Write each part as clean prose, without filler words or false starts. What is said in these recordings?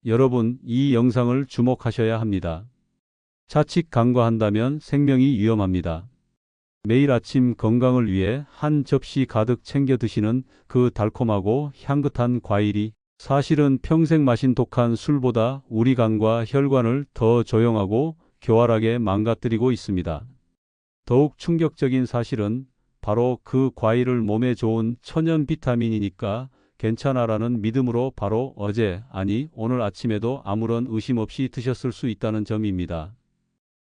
여러분, 이 영상을 주목하셔야 합니다. 자칫 간과한다면 생명이 위험합니다. 매일 아침 건강을 위해 한 접시 가득 챙겨 드시는 그 달콤하고 향긋한 과일이 사실은 평생 마신 독한 술보다 우리 간과 혈관을 더 조용하고 교활하게 망가뜨리고 있습니다. 더욱 충격적인 사실은 바로 그 과일을 몸에 좋은 천연 비타민이니까 괜찮아라는 믿음으로 바로 어제, 아니 오늘 아침에도 아무런 의심 없이 드셨을 수 있다는 점입니다.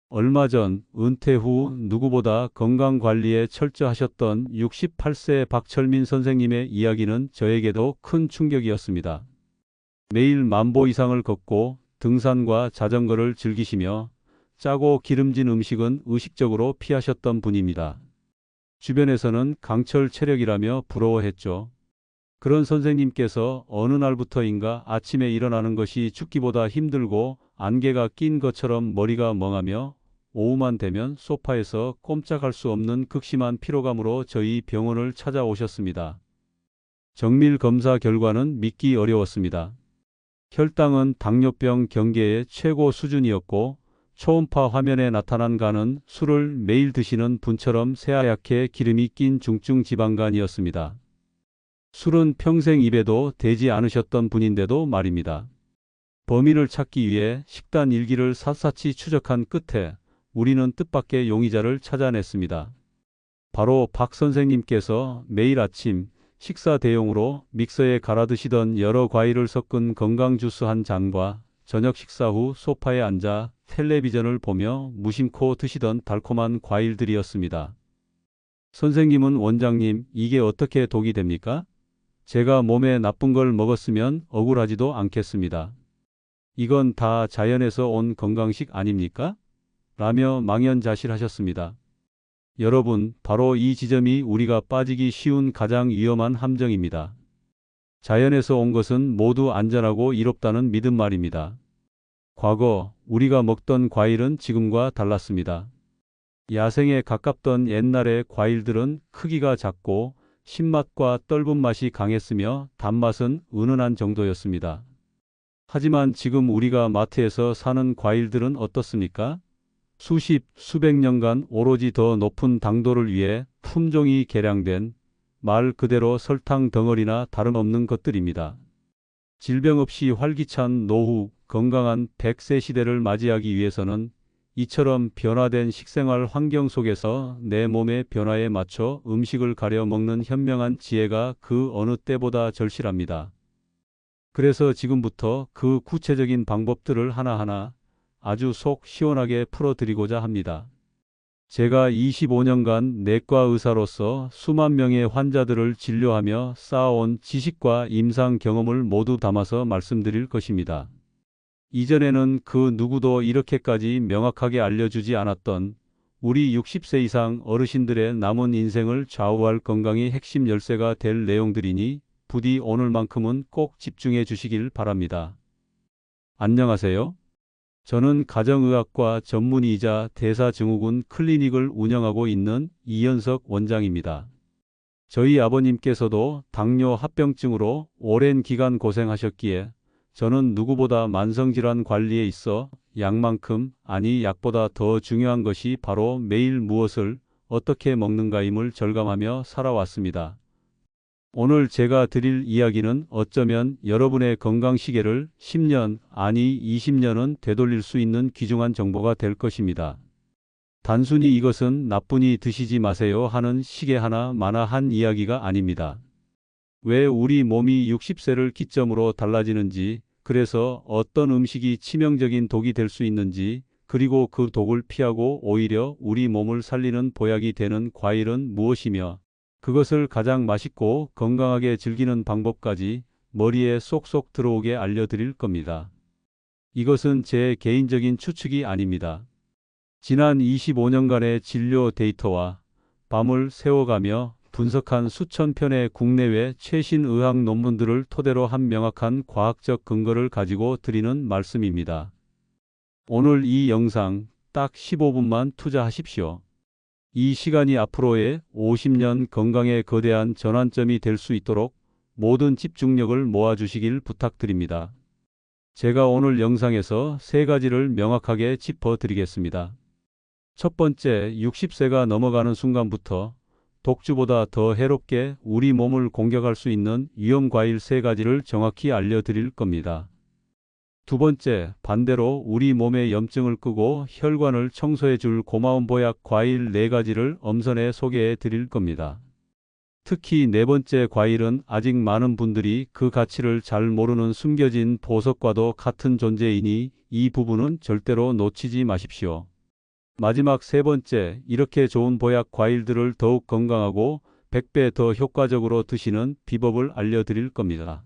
얼마 전 은퇴 후 누구보다 건강관리에 철저하셨던 68세 박철민 선생님의 이야기는 저에게도 큰 충격이었습니다. 매일 10,000보 이상을 걷고 등산과 자전거를 즐기시며 짜고 기름진 음식은 의식적으로 피하셨던 분입니다. 주변에서는 강철 체력이라며 부러워했죠. 그런 선생님께서 어느 날부터인가 아침에 일어나는 것이 죽기보다 힘들고 안개가 낀 것처럼 머리가 멍하며 오후만 되면 소파에서 꼼짝할 수 없는 극심한 피로감으로 저희 병원을 찾아오셨습니다. 정밀 검사 결과는 믿기 어려웠습니다. 혈당은 당뇨병 경계의 최고 수준이었고 초음파 화면에 나타난 간은 술을 매일 드시는 분처럼 새하얗게 기름이 낀 중증 지방간이었습니다. 술은 평생 입에도 대지 않으셨던 분인데도 말입니다. 범인을 찾기 위해 식단 일기를 샅샅이 추적한 끝에 우리는 뜻밖의 용의자를 찾아냈습니다. 바로 박 선생님께서 매일 아침 식사 대용으로 믹서에 갈아 드시던 여러 과일을 섞은 건강 주스 한 잔과 저녁 식사 후 소파에 앉아 텔레비전을 보며 무심코 드시던 달콤한 과일들이었습니다. 선생님은 원장님, 이게 어떻게 독이 됩니까? 제가 몸에 나쁜 걸 먹었으면 억울하지도 않겠습니다. 이건 다 자연에서 온 건강식 아닙니까? 라며 망연자실하셨습니다. 여러분, 바로 이 지점이 우리가 빠지기 쉬운 가장 위험한 함정입니다. 자연에서 온 것은 모두 안전하고 이롭다는 믿음 말입니다. 과거 우리가 먹던 과일은 지금과 달랐습니다. 야생에 가깝던 옛날의 과일들은 크기가 작고 신맛과 떫은 맛이 강했으며 단맛은 은은한 정도였습니다. 하지만 지금 우리가 마트에서 사는 과일들은 어떻습니까? 수십, 수백 년간 오로지 더 높은 당도를 위해 품종이 개량된 말 그대로 설탕 덩어리나 다름없는 것들입니다. 질병 없이 활기찬 노후, 건강한 100세 시대를 맞이하기 위해서는 이처럼 변화된 식생활 환경 속에서 내 몸의 변화에 맞춰 음식을 가려 먹는 현명한 지혜가 그 어느 때보다 절실합니다. 그래서 지금부터 그 구체적인 방법들을 하나하나 아주 속 시원하게 풀어드리고자 합니다. 제가 25년간 내과 의사로서 수만 명의 환자들을 진료하며 쌓아온 지식과 임상 경험을 모두 담아서 말씀드릴 것입니다. 이전에는 그 누구도 이렇게까지 명확하게 알려주지 않았던 우리 60세 이상 어르신들의 남은 인생을 좌우할 건강의 핵심 열쇠가 될 내용들이니 부디 오늘만큼은 꼭 집중해 주시길 바랍니다. 안녕하세요. 저는 가정의학과 전문의이자 대사증후군 클리닉을 운영하고 있는 이현석 원장입니다. 저희 아버님께서도 당뇨 합병증으로 오랜 기간 고생하셨기에 저는 누구보다 만성질환 관리에 있어 약만큼, 아니 약보다 더 중요한 것이 바로 매일 무엇을 어떻게 먹는가임을 절감하며 살아왔습니다. 오늘 제가 드릴 이야기는 어쩌면 여러분의 건강 시계를 10년, 아니 20년은 되돌릴 수 있는 귀중한 정보가 될 것입니다. 단순히 이것은 나쁘니 드시지 마세요 하는 시계 하나마나 한 이야기가 아닙니다. 왜 우리 몸이 60세를 기점으로 달라지는지, 그래서 어떤 음식이 치명적인 독이 될 수 있는지, 그리고 그 독을 피하고 오히려 우리 몸을 살리는 보약이 되는 과일은 무엇이며, 그것을 가장 맛있고 건강하게 즐기는 방법까지 머리에 쏙쏙 들어오게 알려드릴 겁니다. 이것은 제 개인적인 추측이 아닙니다. 지난 25년간의 진료 데이터와 밤을 새워가며 분석한 수천 편의 국내외 최신 의학 논문들을 토대로 한 명확한 과학적 근거를 가지고 드리는 말씀입니다. 오늘 이 영상 딱 15분만 투자하십시오. 이 시간이 앞으로의 50년 건강의 거대한 전환점이 될 수 있도록 모든 집중력을 모아주시길 부탁드립니다. 제가 오늘 영상에서 세 가지를 명확하게 짚어 드리겠습니다. 첫 번째, 60세가 넘어가는 순간부터 독주보다 더 해롭게 우리 몸을 공격할 수 있는 위험 과일 세 가지를 정확히 알려드릴 겁니다. 두 번째, 반대로 우리 몸의 염증을 끄고 혈관을 청소해 줄 고마운 보약 과일 네 가지를 엄선해 소개해 드릴 겁니다. 특히 네 번째 과일은 아직 많은 분들이 그 가치를 잘 모르는 숨겨진 보석과도 같은 존재이니 이 부분은 절대로 놓치지 마십시오. 마지막 세 번째, 이렇게 좋은 보약 과일들을 더욱 건강하고 100배 더 효과적으로 드시는 비법을 알려드릴 겁니다.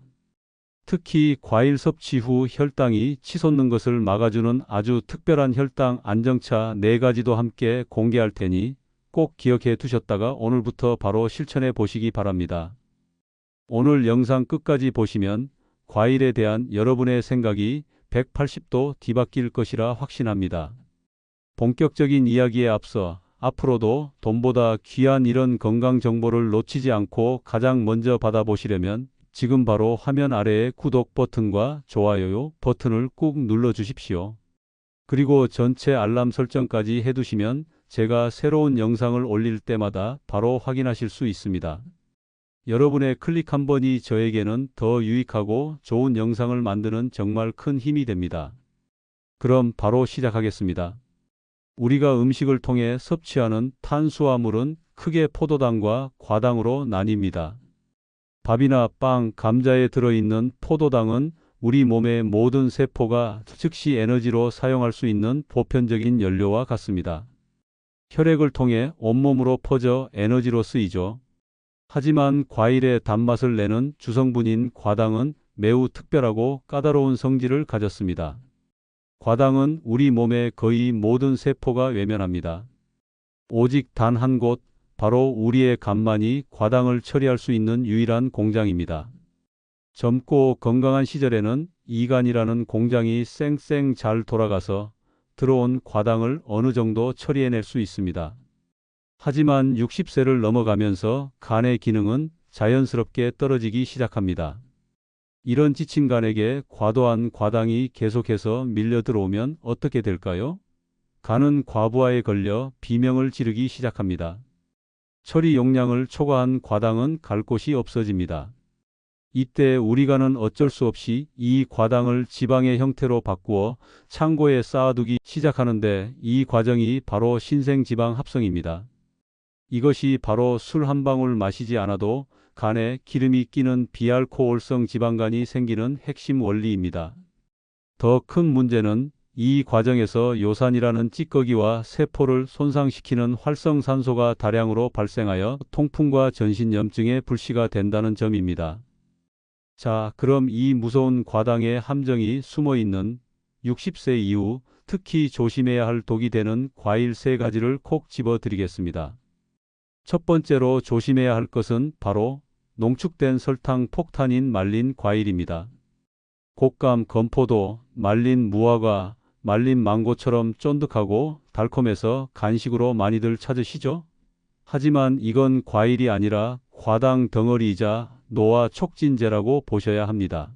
특히 과일 섭취 후 혈당이 치솟는 것을 막아주는 아주 특별한 혈당 안정차 네 가지도 함께 공개할 테니 꼭 기억해 두셨다가 오늘부터 바로 실천해 보시기 바랍니다. 오늘 영상 끝까지 보시면 과일에 대한 여러분의 생각이 180도 뒤바뀔 것이라 확신합니다. 본격적인 이야기에 앞서 앞으로도 돈보다 귀한 이런 건강 정보를 놓치지 않고 가장 먼저 받아보시려면 지금 바로 화면 아래의 구독 버튼과 좋아요 버튼을 꾹 눌러 주십시오. 그리고 전체 알람 설정까지 해두시면 제가 새로운 영상을 올릴 때마다 바로 확인하실 수 있습니다. 여러분의 클릭 한 번이 저에게는 더 유익하고 좋은 영상을 만드는 정말 큰 힘이 됩니다. 그럼 바로 시작하겠습니다. 우리가 음식을 통해 섭취하는 탄수화물은 크게 포도당과 과당으로 나뉩니다. 밥이나 빵, 감자에 들어있는 포도당은 우리 몸의 모든 세포가 즉시 에너지로 사용할 수 있는 보편적인 연료와 같습니다. 혈액을 통해 온몸으로 퍼져 에너지로 쓰이죠. 하지만 과일의 단맛을 내는 주성분인 과당은 매우 특별하고 까다로운 성질을 가졌습니다. 과당은 우리 몸의 거의 모든 세포가 외면합니다. 오직 단 한 곳, 바로 우리의 간만이 과당을 처리할 수 있는 유일한 공장입니다. 젊고 건강한 시절에는 이간이라는 공장이 쌩쌩 잘 돌아가서 들어온 과당을 어느 정도 처리해낼 수 있습니다. 하지만 60세를 넘어가면서 간의 기능은 자연스럽게 떨어지기 시작합니다. 이런 지친 간에게 과도한 과당이 계속해서 밀려 들어오면 어떻게 될까요? 간은 과부하에 걸려 비명을 지르기 시작합니다. 처리 용량을 초과한 과당은 갈 곳이 없어집니다. 이때 우리 간은 어쩔 수 없이 이 과당을 지방의 형태로 바꾸어 창고에 쌓아두기 시작하는데 이 과정이 바로 신생지방 합성입니다. 이것이 바로 술 한 방울 마시지 않아도 간에 기름이 끼는 비알코올성 지방간이 생기는 핵심 원리입니다. 더 큰 문제는 이 과정에서 요산이라는 찌꺼기와 세포를 손상시키는 활성산소가 다량으로 발생하여 통풍과 전신염증의 불씨가 된다는 점입니다. 자, 그럼 이 무서운 과당의 함정이 숨어있는 60세 이후 특히 조심해야 할 독이 되는 과일 세 가지를 콕 집어 드리겠습니다. 첫 번째로 조심해야 할 것은 바로 농축된 설탕 폭탄인 말린 과일입니다. 곶감, 건포도, 말린 무화과, 말린 망고처럼 쫀득하고 달콤해서 간식으로 많이들 찾으시죠? 하지만 이건 과일이 아니라 과당 덩어리이자 노화 촉진제라고 보셔야 합니다.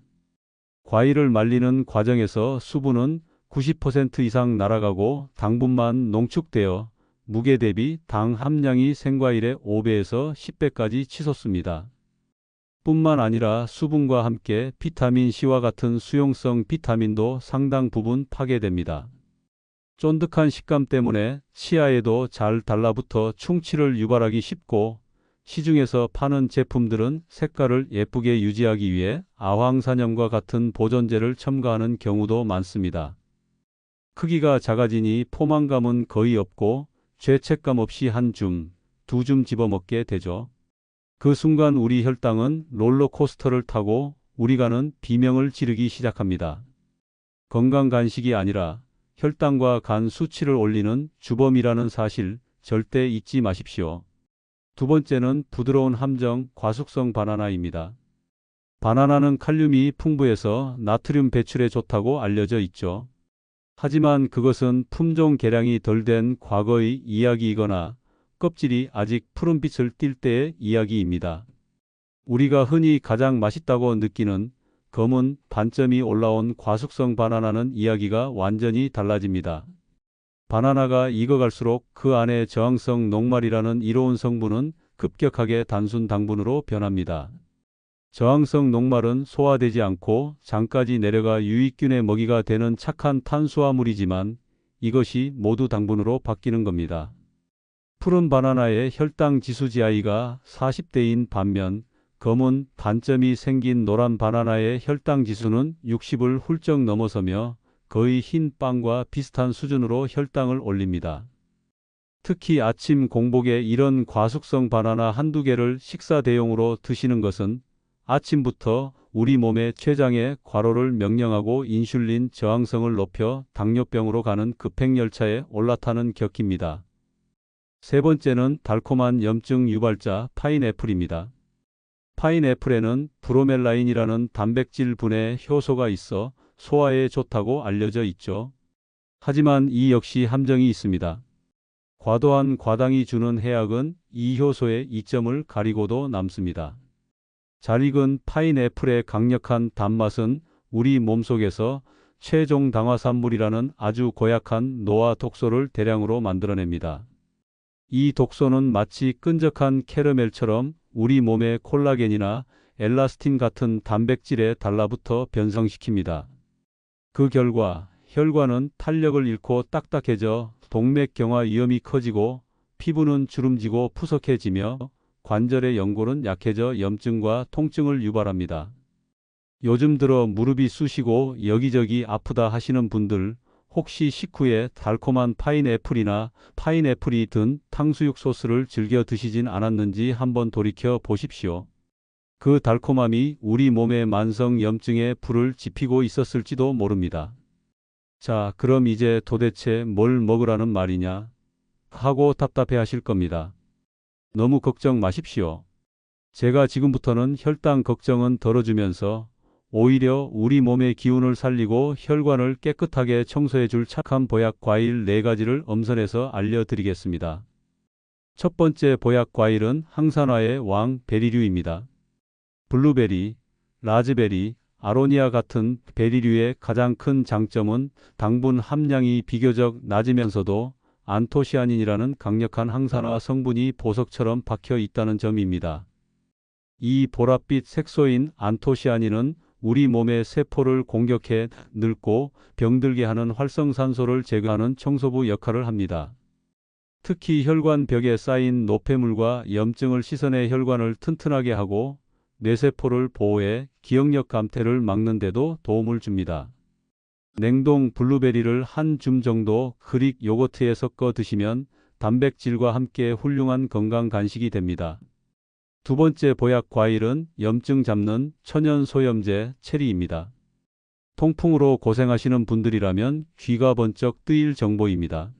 과일을 말리는 과정에서 수분은 90% 이상 날아가고 당분만 농축되어 무게 대비 당 함량이 생과일의 5배에서 10배까지 치솟습니다. 뿐만 아니라 수분과 함께 비타민C와 같은 수용성 비타민도 상당 부분 파괴됩니다. 쫀득한 식감 때문에 치아에도 잘 달라붙어 충치를 유발하기 쉽고 시중에서 파는 제품들은 색깔을 예쁘게 유지하기 위해 아황산염과 같은 보존제를 첨가하는 경우도 많습니다. 크기가 작아지니 포만감은 거의 없고 죄책감 없이 한 줌, 두 줌 집어먹게 되죠. 그 순간 우리 혈당은 롤러코스터를 타고 우리 간은 비명을 지르기 시작합니다. 건강 간식이 아니라 혈당과 간 수치를 올리는 주범이라는 사실 절대 잊지 마십시오. 두 번째는 부드러운 함정 과숙성 바나나입니다. 바나나는 칼륨이 풍부해서 나트륨 배출에 좋다고 알려져 있죠. 하지만 그것은 품종 개량이 덜 된 과거의 이야기이거나 껍질이 아직 푸른빛을 띌 때의 이야기입니다. 우리가 흔히 가장 맛있다고 느끼는 검은 반점이 올라온 과숙성 바나나는 이야기가 완전히 달라집니다. 바나나가 익어갈수록 그 안에 저항성 녹말이라는 이로운 성분은 급격하게 단순 당분으로 변합니다. 저항성 녹말은 소화되지 않고 장까지 내려가 유익균의 먹이가 되는 착한 탄수화물이지만 이것이 모두 당분으로 바뀌는 겁니다. 푸른 바나나의 혈당 지수 GI가 40대인 반면 검은 반점이 생긴 노란 바나나의 혈당 지수는 60을 훌쩍 넘어서며 거의 흰 빵과 비슷한 수준으로 혈당을 올립니다. 특히 아침 공복에 이런 과숙성 바나나 한두 개를 식사 대용으로 드시는 것은 아침부터 우리 몸의 췌장에 과로를 명령하고 인슐린 저항성을 높여 당뇨병으로 가는 급행열차에 올라타는 격입니다. 세 번째는 달콤한 염증 유발자 파인애플입니다. 파인애플에는 브로멜라인이라는 단백질 분해 효소가 있어 소화에 좋다고 알려져 있죠. 하지만 이 역시 함정이 있습니다. 과도한 과당이 주는 해악은 이 효소의 이점을 가리고도 남습니다. 잘 익은 파인애플의 강력한 단맛은 우리 몸속에서 최종 당화산물이라는 아주 고약한 노화 독소를 대량으로 만들어냅니다. 이 독소는 마치 끈적한 캐러멜처럼 우리 몸의 콜라겐이나 엘라스틴 같은 단백질에 달라붙어 변성시킵니다. 그 결과 혈관은 탄력을 잃고 딱딱해져 동맥경화 위험이 커지고 피부는 주름지고 푸석해지며 관절의 연골은 약해져 염증과 통증을 유발합니다. 요즘 들어 무릎이 쑤시고 여기저기 아프다 하시는 분들, 혹시 식후에 달콤한 파인애플이나 파인애플이 든 탕수육 소스를 즐겨 드시진 않았는지 한번 돌이켜 보십시오. 그 달콤함이 우리 몸의 만성 염증에 불을 지피고 있었을지도 모릅니다. 자, 그럼 이제 도대체 뭘 먹으라는 말이냐 하고 답답해 하실 겁니다. 너무 걱정 마십시오. 제가 지금부터는 혈당 걱정은 덜어주면서 오히려 우리 몸의 기운을 살리고 혈관을 깨끗하게 청소해 줄 착한 보약 과일 4가지를 엄선해서 알려드리겠습니다. 첫 번째 보약 과일은 항산화의 왕 베리류입니다. 블루베리, 라즈베리, 아로니아 같은 베리류의 가장 큰 장점은 당분 함량이 비교적 낮으면서도 안토시아닌이라는 강력한 항산화 성분이 보석처럼 박혀 있다는 점입니다. 이 보랏빛 색소인 안토시아닌은 우리 몸의 세포를 공격해 늙고 병들게 하는 활성산소를 제거하는 청소부 역할을 합니다. 특히 혈관 벽에 쌓인 노폐물과 염증을 씻어내 혈관을 튼튼하게 하고 뇌세포를 보호해 기억력 감퇴를 막는 데도 도움을 줍니다. 냉동 블루베리를 한 줌 정도 그릭 요거트에 섞어 드시면 단백질과 함께 훌륭한 건강 간식이 됩니다. 두 번째 보약 과일은 염증 잡는 천연 소염제 체리입니다. 통풍으로 고생하시는 분들이라면 귀가 번쩍 뜨일 정보입니다.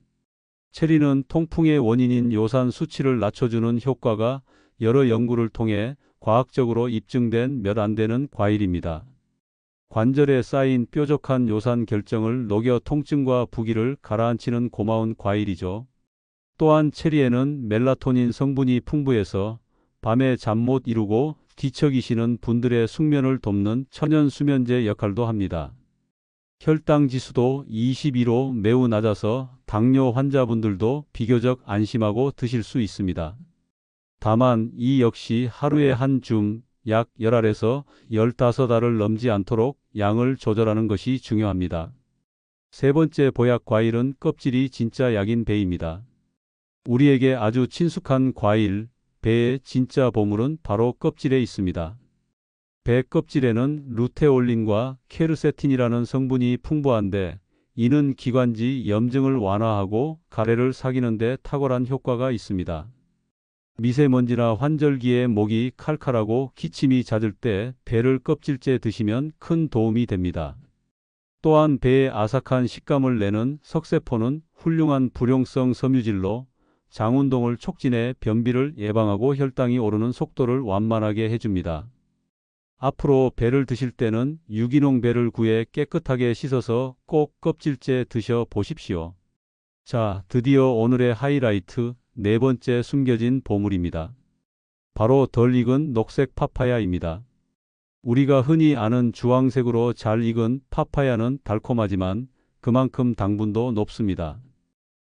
체리는 통풍의 원인인 요산 수치를 낮춰주는 효과가 여러 연구를 통해 과학적으로 입증된 몇 안 되는 과일입니다. 관절에 쌓인 뾰족한 요산 결정을 녹여 통증과 부기를 가라앉히는 고마운 과일이죠. 또한 체리에는 멜라토닌 성분이 풍부해서 밤에 잠 못 이루고 뒤척이시는 분들의 숙면을 돕는 천연 수면제 역할도 합니다. 혈당 지수도 22로 매우 낮아서 당뇨 환자분들도 비교적 안심하고 드실 수 있습니다. 다만 이 역시 하루에 한 줌, 약 10알에서 15알을 넘지 않도록 양을 조절하는 것이 중요합니다. 세 번째 보약 과일은 껍질이 진짜 약인 배입니다. 우리에게 아주 친숙한 과일, 배의 진짜 보물은 바로 껍질에 있습니다. 배 껍질에는 루테올린과 케르세틴이라는 성분이 풍부한데 이는 기관지 염증을 완화하고 가래를 삭이는 데 탁월한 효과가 있습니다. 미세먼지나 환절기에 목이 칼칼하고 기침이 잦을 때 배를 껍질째 드시면 큰 도움이 됩니다. 또한 배의 아삭한 식감을 내는 석쇠포는 훌륭한 불용성 섬유질로 장 운동을 촉진해 변비를 예방하고 혈당이 오르는 속도를 완만하게 해줍니다. 앞으로 배를 드실 때는 유기농 배를 구해 깨끗하게 씻어서 꼭 껍질째 드셔 보십시오. 자, 드디어 오늘의 하이라이트, 네 번째 숨겨진 보물입니다. 바로 덜 익은 녹색 파파야입니다. 우리가 흔히 아는 주황색으로 잘 익은 파파야는 달콤하지만 그만큼 당분도 높습니다.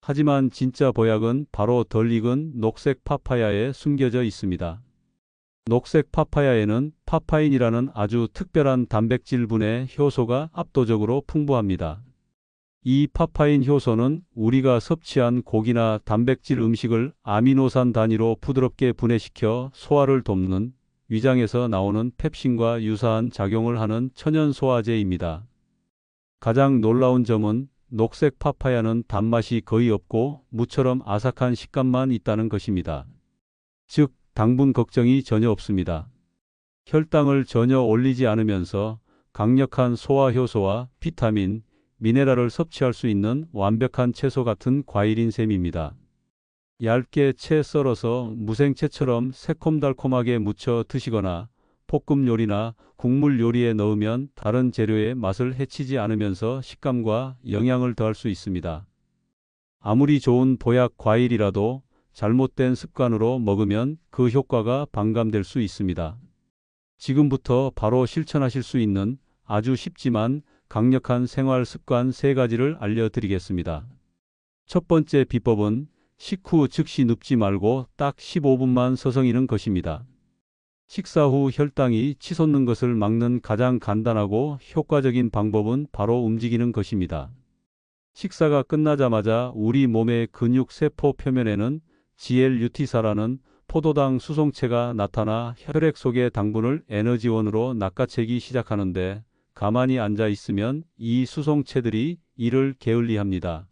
하지만 진짜 보약은 바로 덜 익은 녹색 파파야에 숨겨져 있습니다. 녹색 파파야에는 파파인이라는 아주 특별한 단백질분의 효소가 압도적으로 풍부합니다. 이 파파인 효소는 우리가 섭취한 고기나 단백질 음식을 아미노산 단위로 부드럽게 분해시켜 소화를 돕는 위장에서 나오는 펩신과 유사한 작용을 하는 천연 소화제입니다. 가장 놀라운 점은 녹색 파파야는 단맛이 거의 없고 무처럼 아삭한 식감만 있다는 것입니다. 즉, 당분 걱정이 전혀 없습니다. 혈당을 전혀 올리지 않으면서 강력한 소화 효소와 비타민, 미네랄을 섭취할 수 있는 완벽한 채소 같은 과일인 셈입니다. 얇게 채 썰어서 무생채처럼 새콤달콤하게 무쳐 드시거나 볶음 요리나 국물 요리에 넣으면 다른 재료의 맛을 해치지 않으면서 식감과 영양을 더할 수 있습니다. 아무리 좋은 보약 과일이라도 잘못된 습관으로 먹으면 그 효과가 반감될 수 있습니다. 지금부터 바로 실천하실 수 있는 아주 쉽지만 강력한 생활 습관 3가지를 알려드리겠습니다. 첫 번째 비법은 식후 즉시 눕지 말고 딱 15분만 서성이는 것입니다. 식사 후 혈당이 치솟는 것을 막는 가장 간단하고 효과적인 방법은 바로 움직이는 것입니다. 식사가 끝나자마자 우리 몸의 근육 세포 표면에는 GLUT사라는 포도당 수송체가 나타나 혈액 속의 당분을 에너지원으로 낚아채기 시작하는데 가만히 앉아 있으면 이 수송체들이 이를 게을리합니다.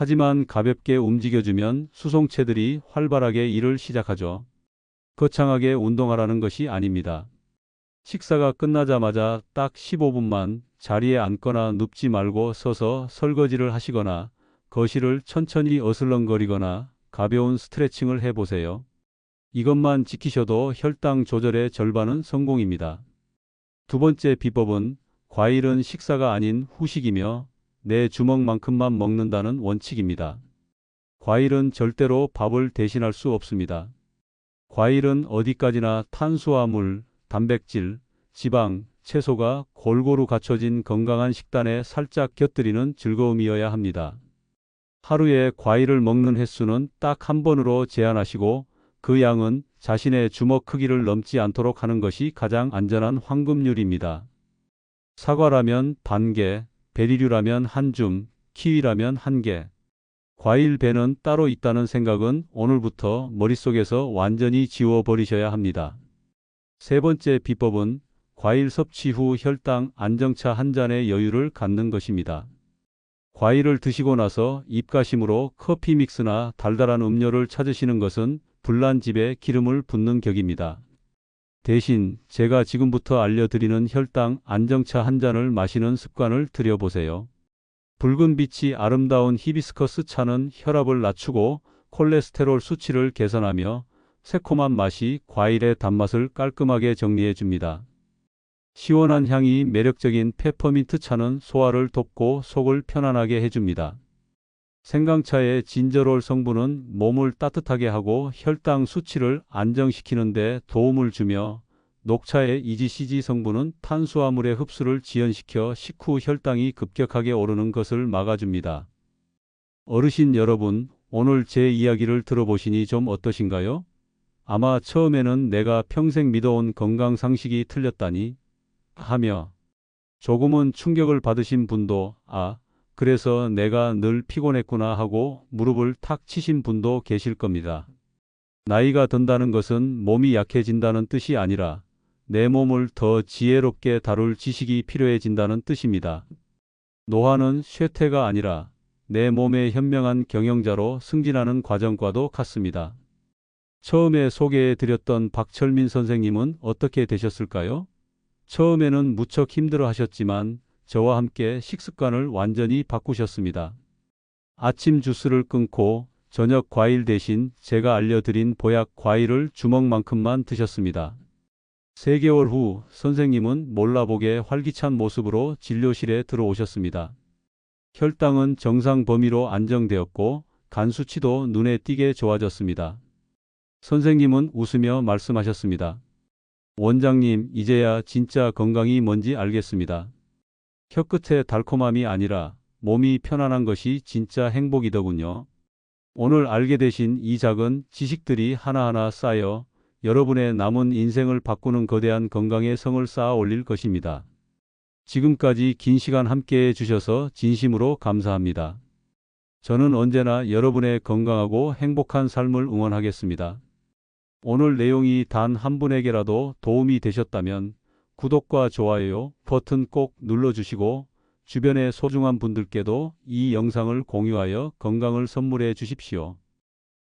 하지만 가볍게 움직여주면 수송체들이 활발하게 일을 시작하죠. 거창하게 운동하라는 것이 아닙니다. 식사가 끝나자마자 딱 15분만 자리에 앉거나 눕지 말고 서서 설거지를 하시거나 거실을 천천히 어슬렁거리거나 가벼운 스트레칭을 해보세요. 이것만 지키셔도 혈당 조절의 절반은 성공입니다. 두 번째 비법은 과일은 식사가 아닌 후식이며 내 주먹만큼만 먹는다는 원칙입니다. 과일은 절대로 밥을 대신할 수 없습니다. 과일은 어디까지나 탄수화물, 단백질, 지방, 채소가 골고루 갖춰진 건강한 식단에 살짝 곁들이는 즐거움이어야 합니다. 하루에 과일을 먹는 횟수는 딱 한 번으로 제한하시고 그 양은 자신의 주먹 크기를 넘지 않도록 하는 것이 가장 안전한 황금률입니다. 사과라면 반 개, 베리류라면 한 줌, 키위라면 한 개. 과일 배는 따로 있다는 생각은 오늘부터 머릿속에서 완전히 지워버리셔야 합니다. 세 번째 비법은 과일 섭취 후 혈당 안정차 한 잔의 여유를 갖는 것입니다. 과일을 드시고 나서 입가심으로 커피 믹스나 달달한 음료를 찾으시는 것은 불난 집에 기름을 붓는 격입니다. 대신 제가 지금부터 알려드리는 혈당 안정차 한 잔을 마시는 습관을 들여보세요. 붉은 빛이 아름다운 히비스커스 차는 혈압을 낮추고 콜레스테롤 수치를 개선하며 새콤한 맛이 과일의 단맛을 깔끔하게 정리해 줍니다. 시원한 향이 매력적인 페퍼민트 차는 소화를 돕고 속을 편안하게 해줍니다. 생강차의 진저롤 성분은 몸을 따뜻하게 하고 혈당 수치를 안정시키는 데 도움을 주며 녹차의 EGCG 성분은 탄수화물의 흡수를 지연시켜 식후 혈당이 급격하게 오르는 것을 막아줍니다. 어르신 여러분, 오늘 제 이야기를 들어보시니 좀 어떠신가요? 아마 처음에는 내가 평생 믿어온 건강 상식이 틀렸다니 하며 조금은 충격을 받으신 분도 그래서 내가 늘 피곤했구나 하고 무릎을 탁 치신 분도 계실 겁니다. 나이가 든다는 것은 몸이 약해진다는 뜻이 아니라 내 몸을 더 지혜롭게 다룰 지식이 필요해진다는 뜻입니다. 노화는 쇠퇴가 아니라 내 몸의 현명한 경영자로 승진하는 과정과도 같습니다. 처음에 소개해드렸던 박철민 선생님은 어떻게 되셨을까요? 처음에는 무척 힘들어 하셨지만 저와 함께 식습관을 완전히 바꾸셨습니다. 아침 주스를 끊고 저녁 과일 대신 제가 알려드린 보약 과일을 주먹만큼만 드셨습니다. 3개월 후 선생님은 몰라보게 활기찬 모습으로 진료실에 들어오셨습니다. 혈당은 정상 범위로 안정되었고 간 수치도 눈에 띄게 좋아졌습니다. 선생님은 웃으며 말씀하셨습니다. 원장님, 이제야 진짜 건강이 뭔지 알겠습니다. 혀끝의 달콤함이 아니라 몸이 편안한 것이 진짜 행복이더군요. 오늘 알게 되신 이 작은 지식들이 하나하나 쌓여 여러분의 남은 인생을 바꾸는 거대한 건강의 성을 쌓아 올릴 것입니다. 지금까지 긴 시간 함께 해주셔서 진심으로 감사합니다. 저는 언제나 여러분의 건강하고 행복한 삶을 응원하겠습니다. 오늘 내용이 단 한 분에게라도 도움이 되셨다면 구독과 좋아요 버튼 꼭 눌러주시고 주변의 소중한 분들께도 이 영상을 공유하여 건강을 선물해 주십시오.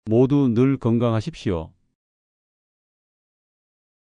모두 늘 건강하십시오.